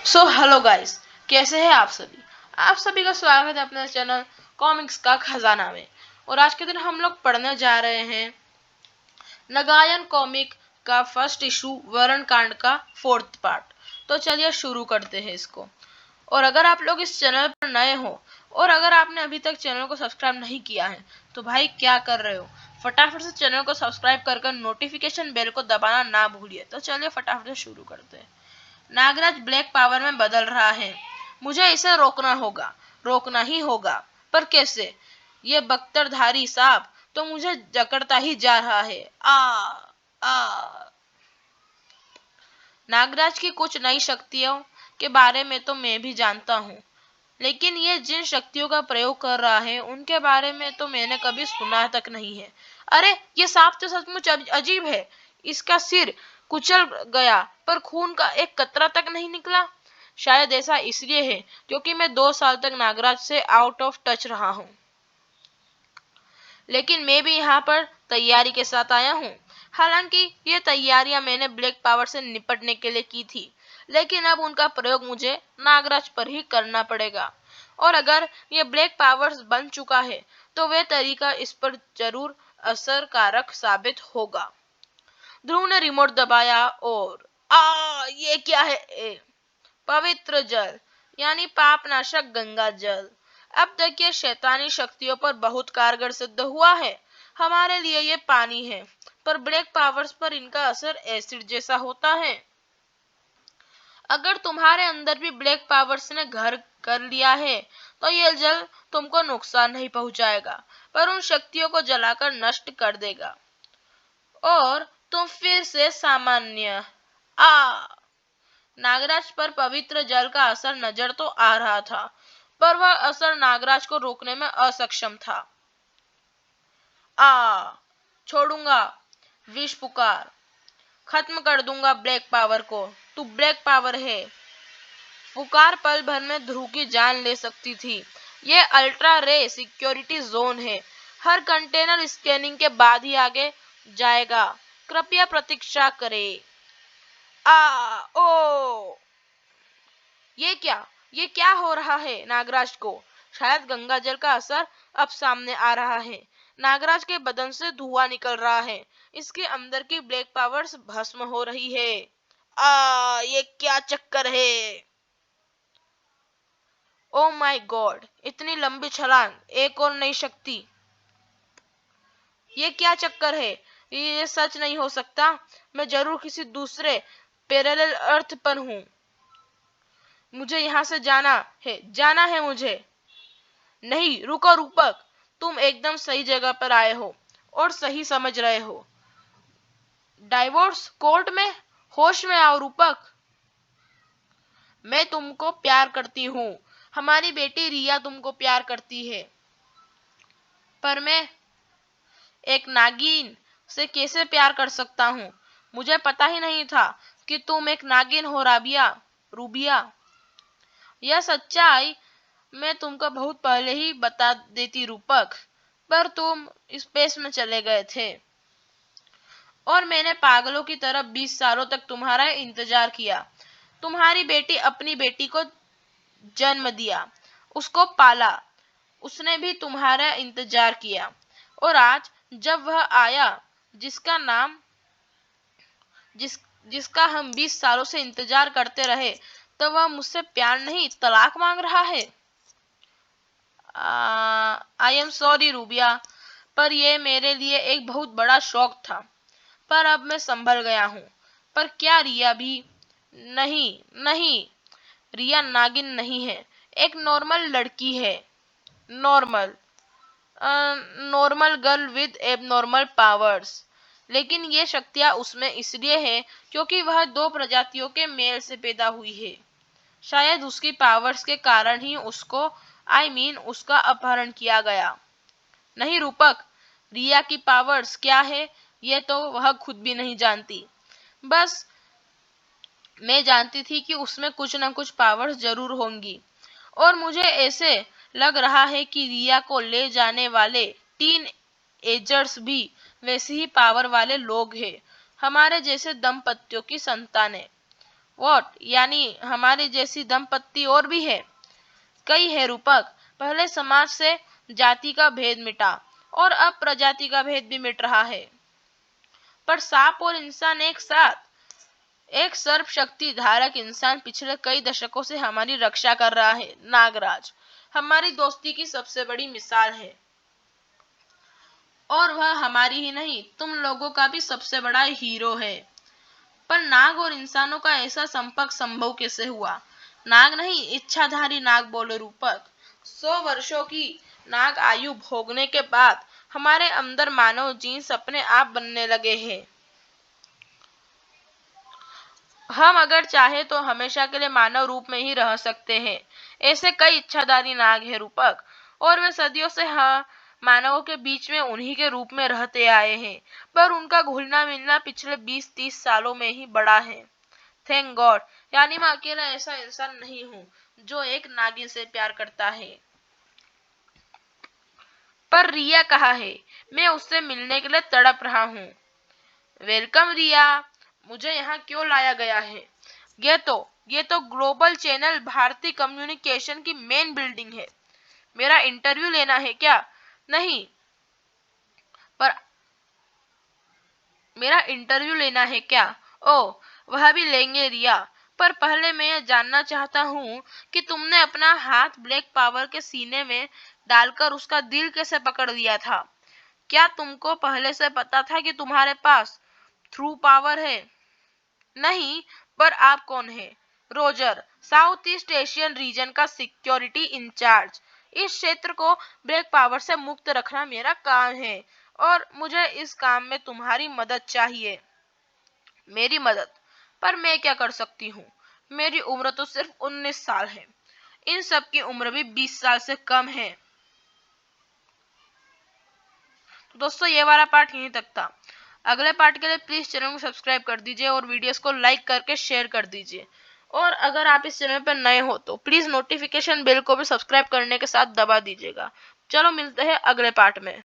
So hello guys, कैसे हैं आप सभी। आप सभी का स्वागत है अपने चैनल कॉमिक्स का खजाना में। और आज के दिन हम लोग पढ़ने जा रहे हैं नगायन कॉमिक का फर्स्ट इशू वरण कांड का 4th पार्ट। तो चलिए शुरू करते हैं इसको। और अगर आप लोग इस चैनल पर नए हो और अगर आपने अभी तक चैनल को सब्सक्राइब नहीं किया है तो भाई क्या कर रहे हो, फटाफट से चैनल को सब्सक्राइब कर नोटिफिकेशन बेल को दबाना ना भूलिए। तो चलिए फटाफट से शुरू करते हैं। नागराज ब्लैक पावर में बदल रहा है। मुझे इसे रोकना होगा, रोकना ही होगा। पर कैसे? ये बख्तरधारी सांप तो मुझे जकड़ता ही जा रहा है। आ नागराज की कुछ नई शक्तियों के बारे में तो मैं भी जानता हूँ, लेकिन ये जिन शक्तियों का प्रयोग कर रहा है उनके बारे में तो मैंने कभी सुना तक नहीं है। अरे ये सांप तो सचमुच अजीब है। इसका सिर कुचल गया पर खून का एक कतरा तक नहीं निकला। शायद ऐसा इसलिए है क्योंकि मैं 2 साल तक नागराज से आउट ऑफ टच रहा हूँ। लेकिन मैं भी यहाँ पर तैयारी के साथ आया हूँ। हालांकि ये तैयारियां मैंने ब्लैक पावर से निपटने के लिए की थी, लेकिन अब उनका प्रयोग मुझे नागराज पर ही करना पड़ेगा। और अगर ये ब्लैक पावर्स बन चुका है तो वह तरीका इस पर जरूर असरकारक साबित होगा। ध्रुव ने रिमोट दबाया और ये क्या है? पवित्र जल यानी पापनाशक गंगा जल। अब तक ये शैतानी शक्तियों पर बहुत कारगर सिद्ध हुआ है। हमारे लिए ये पानी है, पर ब्लैक पावर्स पर इनका असर एसिड जैसा होता है। अगर तुम्हारे अंदर भी ब्लैक पावर्स ने घर कर लिया है तो ये जल तुमको नुकसान नहीं पहुंचाएगा, पर उन शक्तियों को जलाकर नष्ट कर देगा और तुम फिर से सामान्य। नागराज पर पवित्र जल का असर नजर तो आ रहा था, पर वह असर नागराज को रोकने में असक्षम था। छोड़ूंगा, विष पुकार, खत्म कर दूंगा ब्लैक पावर को। तू ब्लैक पावर है। पुकार पल भर में ध्रुव की जान ले सकती थी। ये अल्ट्रा रे सिक्योरिटी जोन है। हर कंटेनर स्कैनिंग के बाद ही आगे जाएगा। कृपया प्रतीक्षा करें। ओ ये क्या हो रहा है नागराज को? शायद गंगा जल का असर अब सामने आ रहा है। नागराज के बदन से धुआं निकल रहा है। इसके अंदर की ब्लैक पावर्स भस्म हो रही है। ये क्या चक्कर है? ओ माय गॉड, इतनी लंबी छलांग, एक और नई शक्ति। ये क्या चक्कर है? ये सच नहीं हो सकता। मैं जरूर किसी दूसरे पैरेलल अर्थ पर हूँ। मुझे यहाँ से जाना है मुझे। नहीं, रुको रूपक, तुम एकदम सही जगह पर आए हो और सही समझ रहे हो। डाइवोर्स कोर्ट में? होश में आओ रूपक। मैं तुमको प्यार करती हूँ। हमारी बेटी रिया तुमको प्यार करती है। पर मैं एक नागिन से कैसे प्यार कर सकता हूँ? मुझे पता ही नहीं था कि तुम एक नागिन हो रूबिया। यह सच्चाई मैं तुमको बहुत पहले ही बता देती रूपक, पर तुम स्पेस में चले गए थे और मैंने पागलों की तरह 20 सालों तक तुम्हारा इंतजार किया। तुम्हारी बेटी अपनी बेटी को जन्म दिया, उसको पाला, उसने भी तुम्हारा इंतजार किया। और आज जब वह आया जिसका नाम जिस जिसका हम 20 सालों से इंतजार करते रहे, तो वह मुझसे प्यार नहीं तलाक मांग रहा है। आई एम सॉरी रूबिया, पर यह मेरे लिए एक बहुत बड़ा शौक था। पर अब मैं संभल गया हूँ। पर क्या रिया भी? नहीं नहीं, रिया नागिन नहीं है, एक नॉर्मल लड़की है। Normal normal girl with abnormal powers. लेकिन ये शक्तियाँ उसमें इसलिए है क्योंकि वह 2 प्रजातियों के मेल से पैदा हुई है। शायद उसकी पावर्स के कारण ही उसको उसका अपहरण किया गया। नहीं रूपक, रिया की पावर्स क्या है ये तो वह खुद भी नहीं जानती। बस मैं जानती थी कि उसमें कुछ न कुछ पावर्स जरूर होंगी। और मुझे ऐसे लग रहा है कि रिया को ले जाने वाले टीन एजर्स भी वैसे ही पावर वाले लोग हैं, हमारे जैसे दंपतियों की संतानें। व्हाट, यानी हमारी जैसी दंपत्ति और भी है? कई है रूपक। पहले समाज से जाति का भेद मिटा और अब प्रजाति का भेद भी मिट रहा है। पर सांप और इंसान एक साथ, एक सर्वशक्ति धारक इंसान पिछले कई दशकों से हमारी रक्षा कर रहा है। नागराज हमारी दोस्ती की सबसे बड़ी मिसाल है, और वह हमारी ही नहीं, तुम लोगों का भी सबसे बड़ा हीरो है। पर नाग और इंसानों का ऐसा संपर्क संभव कैसे हुआ? नाग नहीं, इच्छाधारी नाग, बोले रूपक। 100 वर्षों की नाग आयु भोगने के बाद हमारे अंदर मानव जीन्स अपने आप बनने लगे हैं। हम अगर चाहे तो हमेशा के लिए मानव रूप में ही रह सकते हैं। ऐसे कई इच्छाधारी नाग हैं रूपक, और वे सदियों से मानवों के बीच में उन्हीं के रूप में रहते आए हैं। पर उनका घुलना मिलना पिछले 20-30 सालों में ही बड़ा है। थैंक गॉड, यानी मैं अकेला ऐसा इंसान नहीं हूँ जो एक नागिन से प्यार करता है। पर रिया कहाँ है? मैं उससे मिलने के लिए तड़प रहा हूँ। वेलकम रिया, मुझे यहाँ क्यों लाया गया है? ये तो ग्लोबल चैनल भारती कम्युनिकेशन की मेन बिल्डिंग है। मेरा इंटरव्यू लेना है क्या? नहीं, पर मेरा इंटरव्यू लेना है क्या? ओह, वह भी लेंगे रिया। पर पहले मैं यह जानना चाहता हूँ कि तुमने अपना हाथ ब्लैक पावर के सीने में डालकर उसका दिल कैसे पकड़ लिया था? क्या तुमको पहले से पता था कि तुम्हारे पास थ्रू पावर है? नहीं, पर आप कौन है? Roger, south east Asian region का सिक्योरिटी इंचार्ज। इस क्षेत्र को ब्लैक पावर से मुक्त रखना मेरा काम है, और मुझे इस काम में तुम्हारी मदद चाहिए। मेरी मदद? पर मैं क्या कर सकती हूँ? मेरी उम्र तो सिर्फ 19 साल है। इन सब की उम्र भी 20 साल से कम है। तो दोस्तों, ये वाला पार्ट यहीं तक था। अगले पार्ट के लिए प्लीज चैनल को सब्सक्राइब कर दीजिए और वीडियोस को लाइक करके शेयर कर दीजिए। और अगर आप इस चैनल पर नए हो तो प्लीज नोटिफिकेशन बेल को भी सब्सक्राइब करने के साथ दबा दीजिएगा। चलो मिलते हैं अगले पार्ट में।